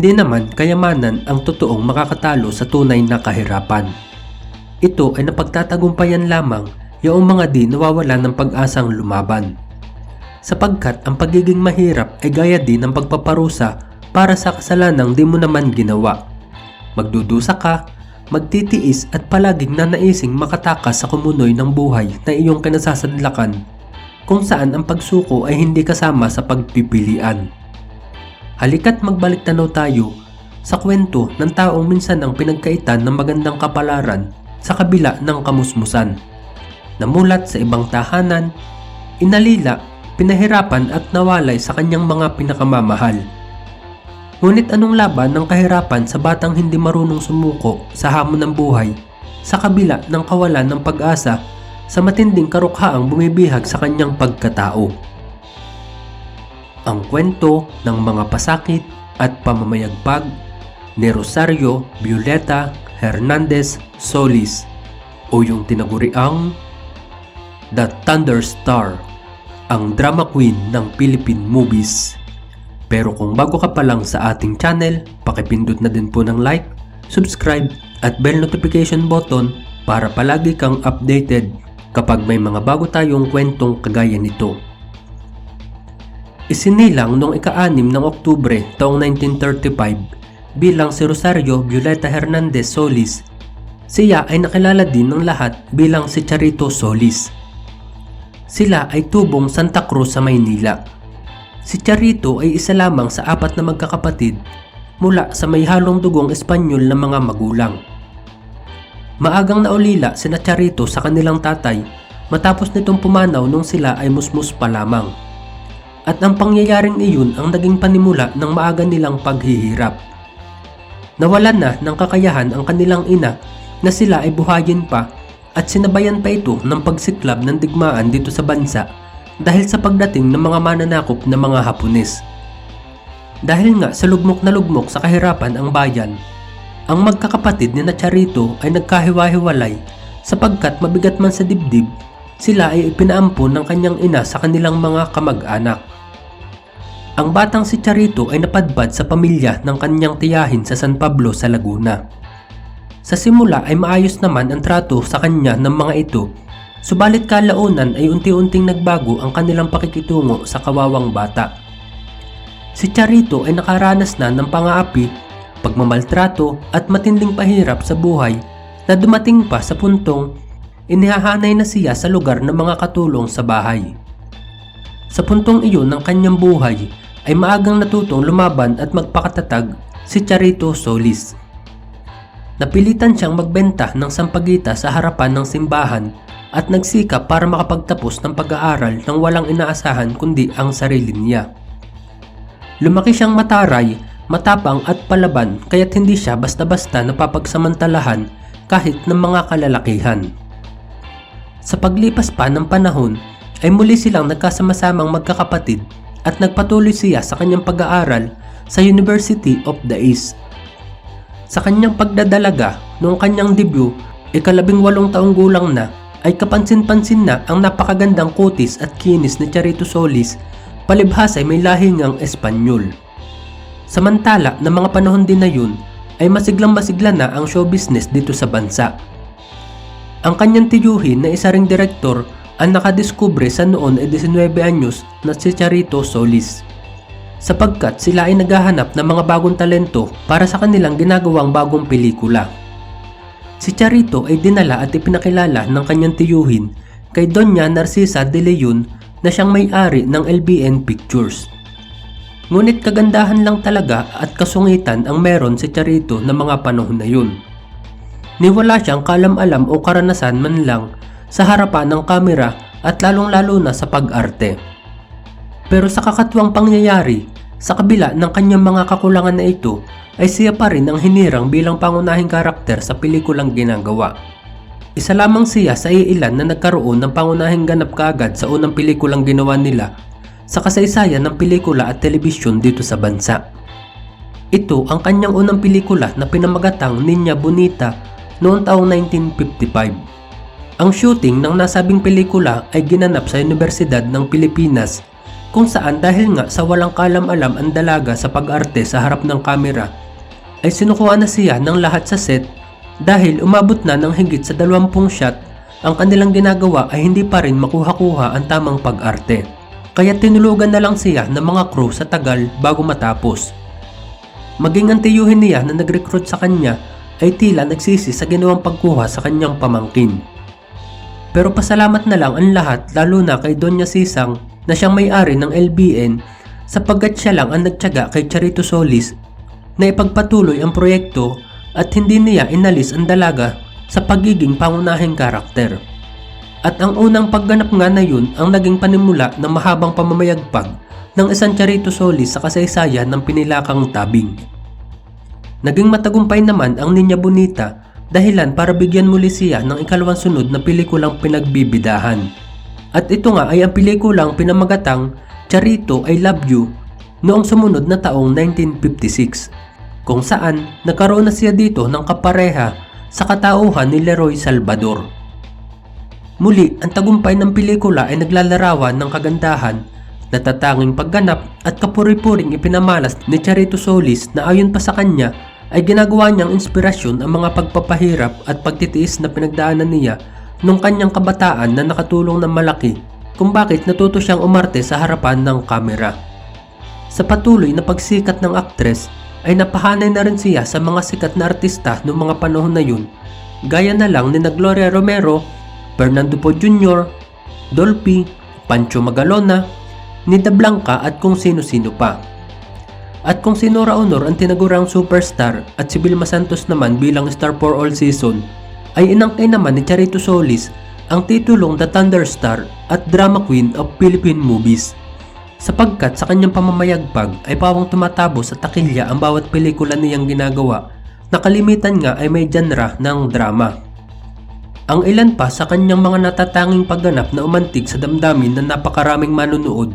Hindi naman kayamanan ang totoong makakatalo sa tunay na kahirapan. Ito ay napagtatagumpayan lamang yung mga di nawawalan ng pag-asang lumaban. Sapagkat ang pagiging mahirap ay gaya din ng pagpaparusa para sa kasalanang di mo naman ginawa. Magdudusa ka, magtitiis at palaging nanaising makatakas sa kumunoy ng buhay na iyong kinasasadlakan, kung saan ang pagsuko ay hindi kasama sa pagpipilian. Halika't magbalik tanaw tayo sa kwento ng taong minsan ang pinagkaitan ng magandang kapalaran sa kabila ng kamusmusan. Namulat sa ibang tahanan, inalila, pinahirapan at nawalay sa kanyang mga pinakamamahal. Ngunit anong laban ng kahirapan sa batang hindi marunong sumuko sa hamon ng buhay sa kabila ng kawalan ng pag-asa sa matinding karukhaang bumibihag sa kanyang pagkatao? Ang kwento ng mga pasakit at pamamayagpag ni Rosario Violeta Hernandez Solis, o yung tinaguriang The Thunder Star, ang drama queen ng Philippine movies. Pero kung bago ka pa lang sa ating channel, pakipindot na din po ng like, subscribe at bell notification button para palagi kang updated kapag may mga bago tayong kwentong kagaya nito. Isinilang noong ika-6 ng Oktubre taong 1935 bilang si Rosario Violeta Hernandez Solis. Siya ay nakilala din ng lahat bilang si Charito Solis. Sila ay tubong Santa Cruz sa Maynila. Si Charito ay isa lamang sa 4 na magkakapatid mula sa may halong dugong Espanyol na mga magulang. Maagang naulila sina Charito sa kanilang tatay matapos nitong pumanaw nung sila ay musmus pa lamang. At ang pangyayaring iyon ang naging panimula ng maaga nilang paghihirap. Nawalan na ng kakayahan ang kanilang ina na sila ay buhayin pa at sinabayan pa ito ng pagsiklab ng digmaan dito sa bansa dahil sa pagdating ng mga mananakop na mga Hapones. Dahil nga sa lugmok na lugmok sa kahirapan ang bayan, ang magkakapatid ni Charito ay nagkahiwa-hiwalay sapagkat mabigat man sa dibdib, sila ay ipinaampon ng kanyang ina sa kanilang mga kamag-anak. Ang batang si Charito ay napadpad sa pamilya ng kanyang tiyahin sa San Pablo sa Laguna. Sa simula ay maayos naman ang trato sa kanya ng mga ito, subalit kalaunan ay unti-unting nagbago ang kanilang pakikitungo sa kawawang bata. Si Charito ay nakaranas na ng pang-aapi, pagmamaltrato at matinding pahirap sa buhay na dumating pa sa puntong inihahanay na siya sa lugar ng mga katulong sa bahay. Sa puntong iyon ng kanyang buhay ay maagang natutong lumaban at magpakatatag si Charito Solis. Napilitan siyang magbenta ng sampagita sa harapan ng simbahan at nagsikap para makapagtapos ng pag-aaral nang walang inaasahan kundi ang sarili niya. Lumaki siyang mataray, matapang at palaban kaya't hindi siya basta-basta napapagsamantalahan kahit ng mga kalalakihan. Sa paglipas pa ng panahon ay muli silang nagkasama-samang magkakapatid at nagpatuloy siya sa kanyang pag-aaral sa University of the East. Sa kanyang pagdadalaga noong kanyang debut, 18 taong gulang na, ay kapansin-pansin na ang napakagandang kutis at kinis ni Charito Solis, palibhas ay may lahingang Espanyol. Samantala na mga panahon din na yun ay masiglang-masigla na ang show business dito sa bansa. Ang kanyang tiyuhin na isa ring direktor ang nakadiskubre sa noon ay 19 anyos na si Charito Solis, sapagkat sila ay naghahanap ng mga bagong talento para sa kanilang ginagawang bagong pelikula. Si Charito ay dinala at ipinakilala ng kanyang tiyuhin kay Doña Narcisa de Leon na siyang may-ari ng LBN Pictures. Ngunit kagandahan lang talaga at kasungitan ang meron si Charito na mga panahon na yun. Niwala siyang kalam-alam o karanasan man lang sa harapan ng kamera at lalong-lalo na sa pag-arte. Pero sa kakatuwang pangyayari, sa kabila ng kanyang mga kakulangan na ito, ay siya pa rin ang hinirang bilang pangunahing karakter sa pelikulang ginagawa. Isa lamang siya sa iilan na nagkaroon ng pangunahing ganap kaagad sa unang pelikulang ginawa nila sa kasaysayan ng pelikula at telebisyon dito sa bansa. Ito ang kanyang unang pelikula na pinamagatang Niña Bonita noong taong 1955. Ang shooting ng nasabing pelikula ay ginanap sa Universidad ng Pilipinas kung saan dahil nga sa walang kalam-alam ang dalaga sa pag-arte sa harap ng kamera, ay sinukuha na siya ng lahat sa set dahil umabot na ng higit sa 20 shot, ang kanilang ginagawa ay hindi pa rin makuha-kuha ang tamang pag-arte. Kaya tinulugan na lang siya ng mga crew sa tagal bago matapos. Maging ang tiyuhin niya na nag-recruit sa kanya ay tila nagsisi sa ginawang pagkuha sa kanyang pamangkin. Pero pasalamat na lang ang lahat, lalo na kay Doña Sisang na siyang may-ari ng LBN, sapagkat siya lang ang nagtiyaga kay Charito Solis na ipagpatuloy ang proyekto at hindi niya inalis ang dalaga sa pagiging pangunahing karakter. At ang unang pagganap nga na yun ang naging panimula ng mahabang pamamayagpag ng isang Charito Solis sa kasaysayan ng pinilakang tabing. Naging matagumpay naman ang Niña Bonita, dahilan para bigyan muli siya ng ikalawang sunod na pelikulang pinagbibidahan. At ito nga ay ang pelikulang pinamagatang Charito, I Love You noong sumunod na taong 1956, kung saan nagkaroon na siya dito ng kapareha sa katauhan ni Leroy Salvador. Muli, ang tagumpay ng pelikula ay naglalarawan ng kagandahan, natatanging pagganap at kapuri-puring ipinamalas ni Charito Solis na ayon pa sa kanya ay ginagawa niyang inspirasyon ang mga pagpapahirap at pagtitiis na pinagdaanan niya nung kanyang kabataan na nakatulong ng malaki kung bakit natuto siyang umarte sa harapan ng kamera. Sa patuloy na pagsikat ng aktres ay napahanay na rin siya sa mga sikat na artista noong mga panahon na yun, gaya na lang ni Gloria Romero, Fernando Poe Jr., Dolphy, Pancho Magalona, Nida Blanca at kung sino-sino pa. At kung si Nora Honor ang tinagurang superstar at si Vilma Santos naman bilang star for all season, ay inangkay naman ni Charito Solis ang titulong The Thunderstar at Drama Queen of Philippine Movies, sapagkat sa kanyang pamamayagpag ay pawang tumatabo sa takilya ang bawat pelikula niyang ginagawa na kalimitan nga ay may genre ng drama. Ang ilan pa sa kanyang mga natatanging pagganap na umantig sa damdamin ng napakaraming manunood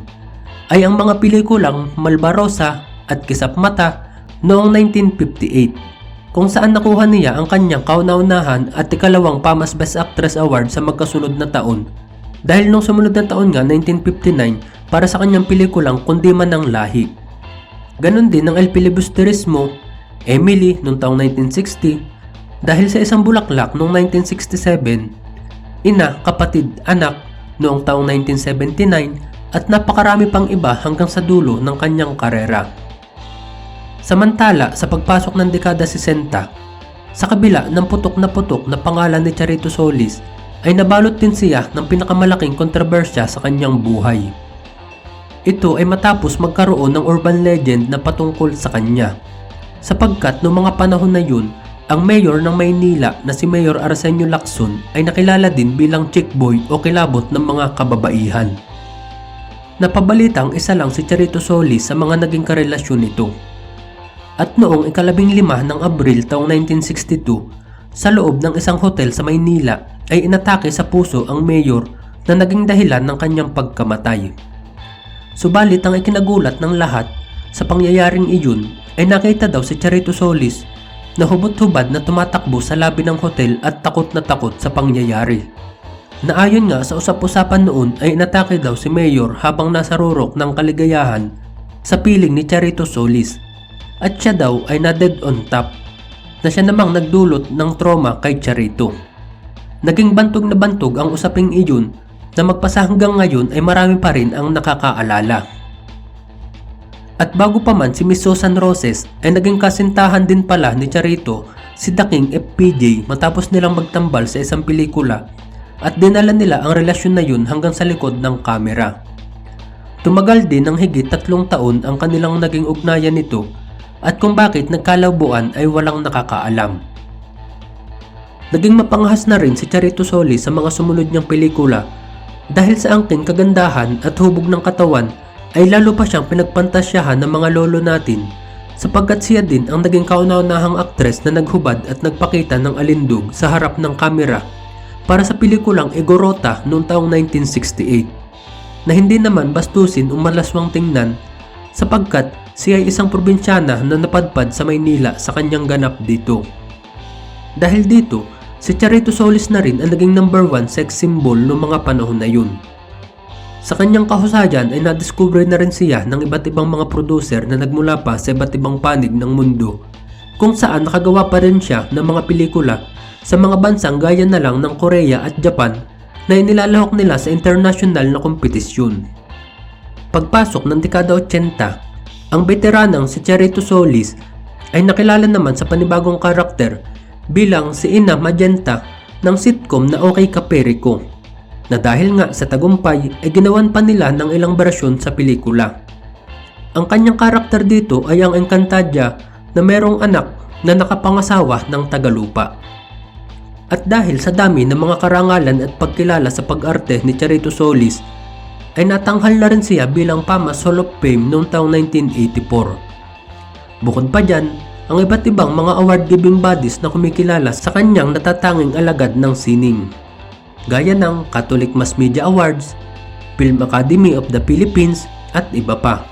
ay ang mga pelikulang Malbarosa at Kisap Mata noong 1958, kung saan nakuha niya ang kanyang kauna-unahan at ikalawang PAMAS Best Actress Award sa magkasunod na taon, dahil nung sumunod na taon nga 1959 para sa kanyang pelikulang Kundi Man ang Lahi. Ganon din ang El Filibusterismo, Emily noong taong 1960, dahil sa Isang Bulaklak noong 1967, Ina, Kapatid, Anak noong taong 1979 at napakarami pang iba hanggang sa dulo ng kanyang karera. Samantala, sa pagpasok ng dekada 60, sa kabila ng putok na pangalan ni Charito Solis, ay nabalot din siya ng pinakamalaking kontrobersya sa kanyang buhay. Ito ay matapos magkaroon ng urban legend na patungkol sa kanya, sapagkat noong mga panahon na yun, ang mayor ng Maynila na si Mayor Arsenio Lacson ay nakilala din bilang chick boy o kilabot ng mga kababaihan. Napabalitang isa lang si Charito Solis sa mga naging karelasyon nito. At noong ika-15 ng Abril taong 1962, sa loob ng isang hotel sa Maynila ay inatake sa puso ang mayor na naging dahilan ng kanyang pagkamatay. Subalit ang ikinagulat ng lahat sa pangyayaring iyon ay nakita daw si Charito Solis na hubot-hubad na tumatakbo sa labi ng hotel at takot na takot sa pangyayari. Na ayon nga sa usap-usapan noon ay inatake daw si mayor habang nasa rurok ng kaligayahan sa piling ni Charito Solis. At siya daw ay na-dead on top, na siya namang nagdulot ng trauma kay Charito. Naging bantog na bantog ang usaping iyon na magpasa hanggang ngayon ay marami pa rin ang nakakaalala. At bago pa man si Miss Susan Roses ay naging kasintahan din pala ni Charito si The King FPJ matapos nilang magtambal sa isang pelikula at dinala nila ang relasyon na yun hanggang sa likod ng kamera. Tumagal din ng higit 3 taon ang kanilang naging ugnayan nito at kung bakit nagkalawbuan ay walang nakakaalam. Naging mapangahas na rin si Charito Solis sa mga sumunod niyang pelikula dahil sa angking kagandahan at hubog ng katawan ay lalo pa siyang pinagpantasyahan ng mga lolo natin, sapagkat siya din ang naging kauna-unahang aktres na naghubad at nagpakita ng alindog sa harap ng kamera para sa pelikulang Igorota noong taong 1968, na hindi naman bastusin o malaswang tingnan sapagkat siya ay isang probinsyana na napadpad sa Maynila sa kanyang ganap dito. Dahil dito, si Charito Solis na rin ang naging #1 sex symbol noong mga panahon na yun. Sa kanyang kahusayan ay nadiskubre na rin siya ng iba't ibang mga producer na nagmula pa sa iba't ibang panig ng mundo, kung saan nakagawa pa rin siya ng mga pelikula sa mga bansang gaya na lang ng Korea at Japan na inilalahok nila sa international na kompetisyon. Pagpasok ng dekada 80, ang veteranang si Charito Solis ay nakilala naman sa panibagong karakter bilang si Ina Magenta ng sitcom na Okay Kapere Ko, na dahil nga sa tagumpay ay ginawan pa nila ng ilang berasyon sa pelikula. Ang kanyang karakter dito ay ang Encantadia na merong anak na nakapangasawa ng Tagalupa. At dahil sa dami ng mga karangalan at pagkilala sa pag-arte ni Charito Solis, ay natanghal na rin siya bilang Pamas Hall of Fame noong taong 1984. Bukod pa dyan, ang iba't ibang mga award-giving bodies na kumikilala sa kanyang natatanging alagad ng sining, gaya ng Catholic Mass Media Awards, Film Academy of the Philippines at iba pa.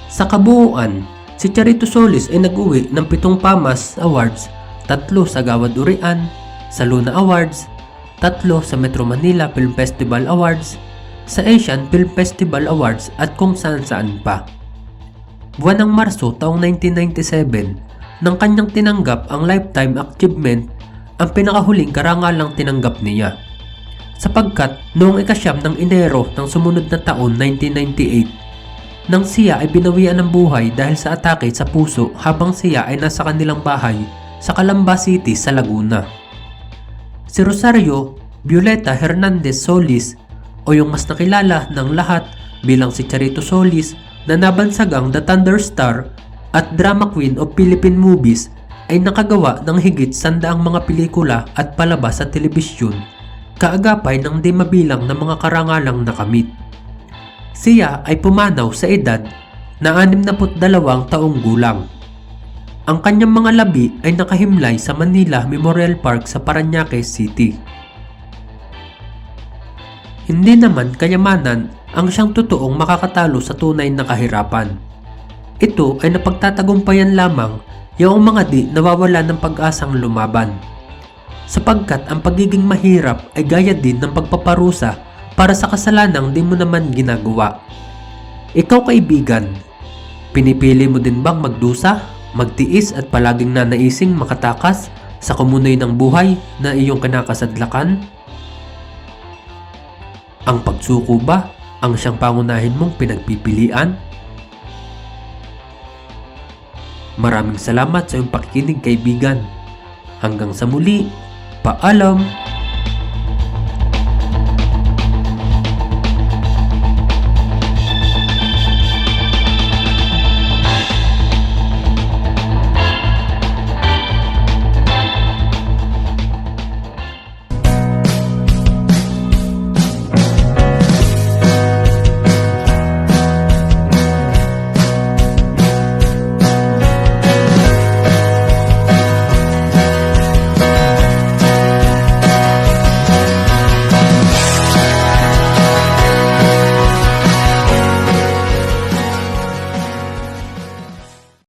Sa kabuuan, si Charito Solis ay nag-uwi ng 7 Pamas Awards, 3 sa Gawad Urian, sa Luna Awards, 3 sa Metro Manila Film Festival Awards, sa Asian Film Festival Awards at kung saan-saan pa. Buwan ng Marso taong 1997, nang kanyang tinanggap ang Lifetime Achievement, ang pinakahuling karangalang tinanggap niya. Sapagkat noong ika-9 ng Enero ng sumunod na taon 1998, nang siya ay binawian ng buhay dahil sa atake sa puso habang siya ay nasa kanilang bahay sa Calamba City sa Laguna. Si Rosario Violeta Hernandez Solis, o yung mas nakilala ng lahat bilang si Charito Solis, na nabansagang The Thunderstar at Drama Queen of Philippine Movies, ay nakagawa ng higit 100 mga pelikula at palabas sa telebisyon, kaagapay ng di mabilang na mga karangalang nakamit. Siya ay pumanaw sa edad na 62 taong gulang. Ang kanyang mga labi ay nakahimlay sa Manila Memorial Park sa Parañaque City. Hindi naman kayamanan ang siyang totoong makakatalo sa tunay na kahirapan. Ito ay napagtatagumpayan lamang yung mga di nawawala ng pag-asang lumaban, sapagkat ang pagiging mahirap ay gaya din ng pagpaparusa para sa kasalanang di mo naman ginagawa. Ikaw kaibigan, pinipili mo din bang magdusa, magtiis at palaging nanaising makatakas sa kumunoy ng buhay na iyong kinakasadlakan? Ang pagsuko ba ang siyang pangunahin mong pinagpipilian? Maraming salamat sa iyong pakikinig kaibigan. Hanggang sa muli, paalam!